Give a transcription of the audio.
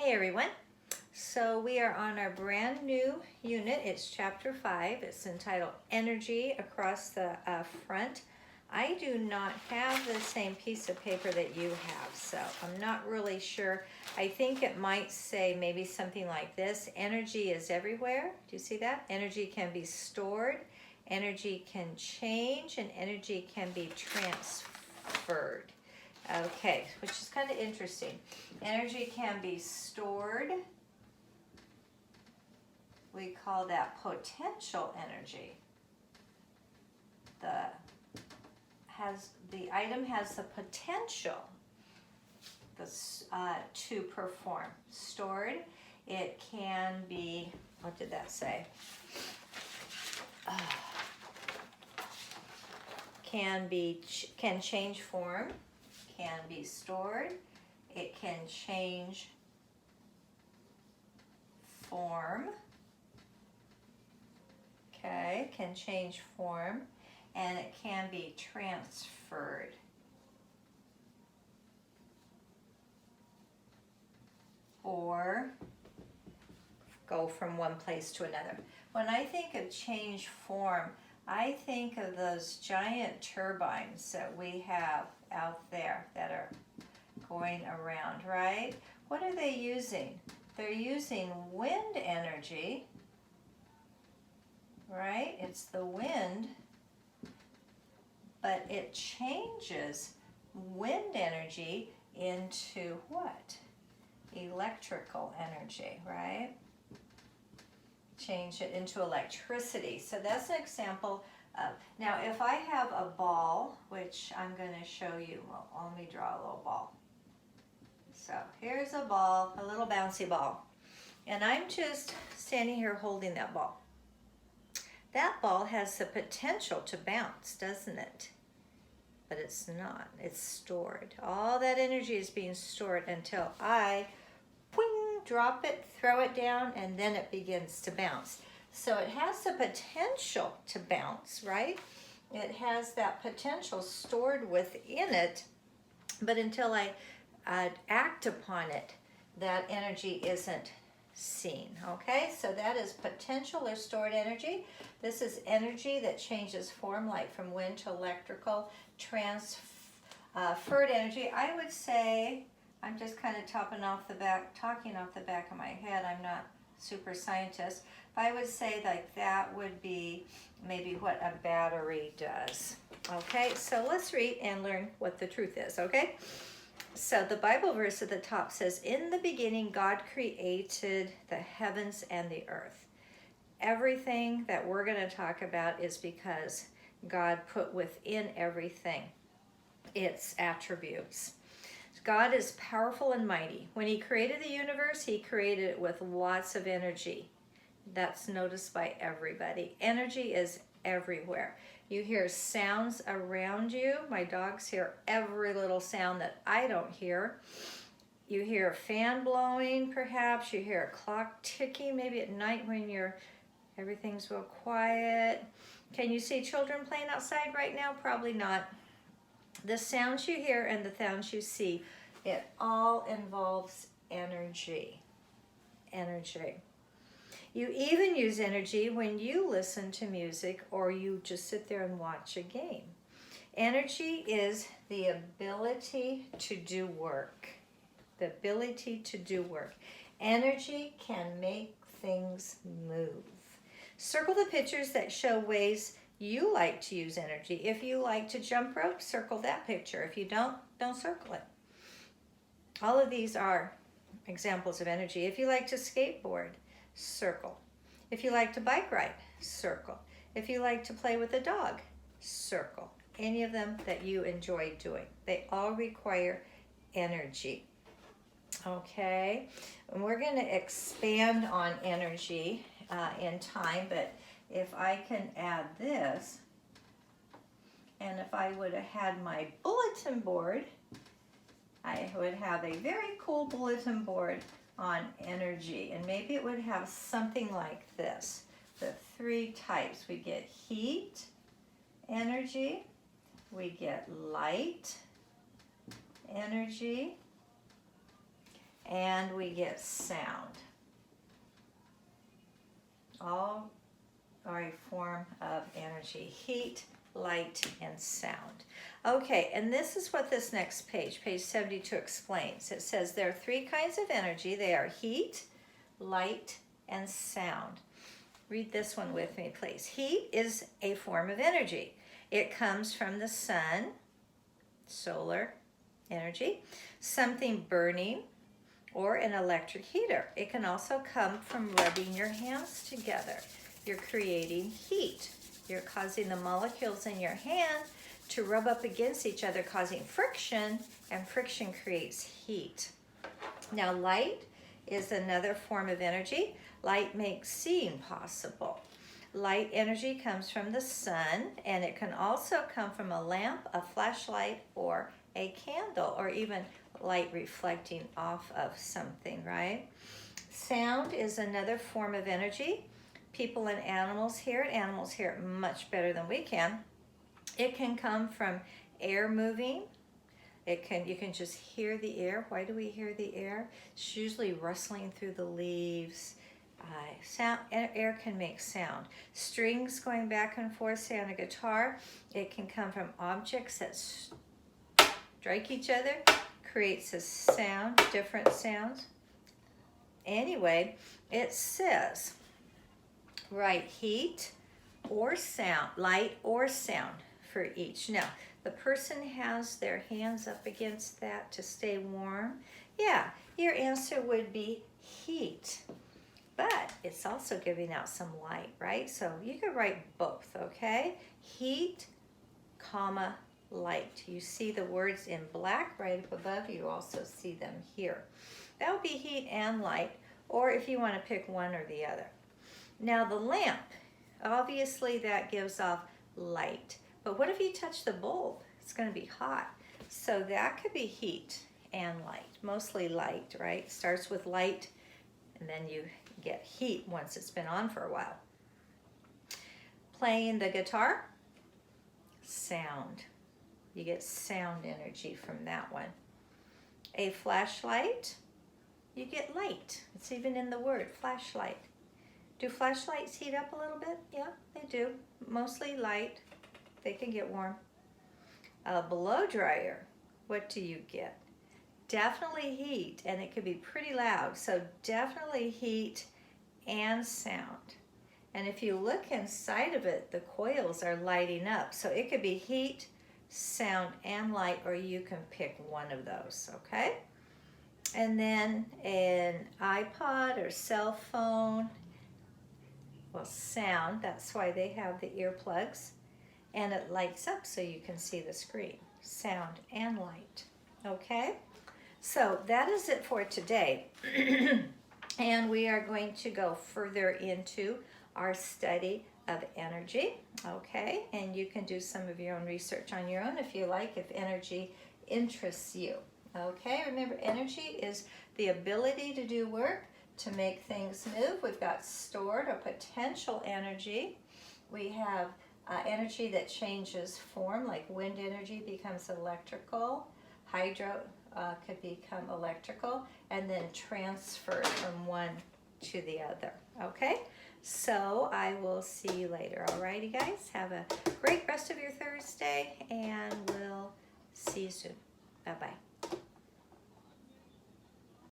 Hey everyone. So we are on our brand new unit. It's chapter 5. It's entitled Energy across the front. I do not have the same piece of paper that you have, so I'm not really sure. I think it might say maybe something like this. Energy is everywhere. Do you see that? Energy can be stored, energy can change, and energy can be transferred. Okay, which is kind of interesting. Energy can be stored. We call that potential energy. The item has the potential to perform. Stored, it can be, what did that say? Can change form, can be stored, it can change form, okay, can change form, and it can be transferred. Or go from one place to another. When I think of change form, I think of those giant turbines that we have out there that are going around, right? What are they using? They're using wind energy, right? It's the wind, but it changes wind energy into what? Electrical energy, right? Change it into electricity. So that's an example of, now if I have a ball, which I'm going to show you, well, let me draw a little ball. So here's a ball, a little bouncy ball, and I'm just standing here holding that ball. That ball has the potential to bounce, doesn't it? But it's not. It's stored. All that energy is being stored until I drop it, throw it down, and then it begins to bounce. So it has the potential to bounce, right? It has that potential stored within it, but until I act upon it, that energy isn't seen, okay? So that is potential or stored energy. This is energy that changes form, like from wind to electrical, transferred energy. I would say, I'm just kind of talking off the back of my head. I'm not super scientist, but I would say like that would be maybe what a battery does. Okay, so let's read and learn what the truth is, okay? So the Bible verse at the top says, in the beginning, God created the heavens and the earth. Everything that we're going to talk about is because God put within everything its attributes. God is powerful and mighty. When he created the universe, he created it with lots of energy. That's noticed by everybody. Energy is everywhere. You hear sounds around you. My dogs hear every little sound that I don't hear. You hear a fan blowing, perhaps. You hear a clock ticking, maybe at night when everything's real quiet. Can you see children playing outside right now? Probably not. The sounds you hear and the sounds you see, it all involves energy. Energy. You even use energy when you listen to music or you just sit there and watch a game. Energy is the ability to do work. The ability to do work. Energy can make things move. Circle the pictures that show ways you like to use energy. If you like to jump rope, circle that picture. If you don't circle it. All of these are examples of energy. If you like to skateboard, circle. If you like to bike ride, circle. If you like to play with a dog, circle. Any of them that you enjoy doing. They all require energy. Okay, and we're going to expand on energy in time, but if I can add this, and if I would have had my bulletin board, I would have a very cool bulletin board on energy, and maybe it would have something like this. The 3 types. We get heat energy, we get light energy, and we get sound. All are a form of energy: heat, light, and sound. Okay, and this is what this next page, page 72, explains. It says there are three kinds of energy. They are heat, light, and sound. Read this one with me, please. Heat is a form of energy. It comes from the sun, solar energy, something burning, or an electric heater. It can also come from rubbing your hands together. You're creating heat. You're causing the molecules in your hand to rub up against each other, causing friction, and friction creates heat. Now, light is another form of energy. Light makes seeing possible. Light energy comes from the sun, and it can also come from a lamp, a flashlight, or a candle, or even light reflecting off of something, right? Sound is another form of energy. People and animals hear it. Animals hear it much better than we can. It can come from air moving. You can just hear the air. Why do we hear the air? It's usually rustling through the leaves. Air can make sound. Strings going back and forth, say on a guitar. It can come from objects that strike each other, creates a sound, different sounds. Anyway, it says, write heat or sound, light or sound for each. Now, the person has their hands up against that to stay warm. Yeah, your answer would be heat. But it's also giving out some light, right? So you could write both, okay? Heat, comma, light. You see the words in black right up above. You also see them here. That would be heat and light, or if you want to pick one or the other. Now the lamp, obviously that gives off light. But what if you touch the bulb? It's going to be hot. So that could be heat and light. Mostly light, right? Starts with light, and then you get heat once it's been on for a while. Playing the guitar, sound. You get sound energy from that one. A flashlight, you get light. It's even in the word, flashlight. Do flashlights heat up a little bit? Yeah, they do. Mostly light. They can get warm. A blow dryer, what do you get? Definitely heat, and it could be pretty loud. So definitely heat and sound. And if you look inside of it, the coils are lighting up. So it could be heat, sound, and light, or you can pick one of those, okay? And then an iPod or cell phone, well, sound, that's why they have the earplugs. And it lights up so you can see the screen. Sound and light, okay? So that is it for today. And we are going to go further into our study of energy, okay? And you can do some of your own research on your own if you like, if energy interests you, okay? Remember, energy is the ability to do work, to make things move. We've got stored or potential energy. We have energy that changes form, like wind energy becomes electrical, hydro could become electrical, and then transfer from one to the other, okay? So I will see you later. Alrighty, guys, have a great rest of your Thursday, and we'll see you soon. Bye-bye.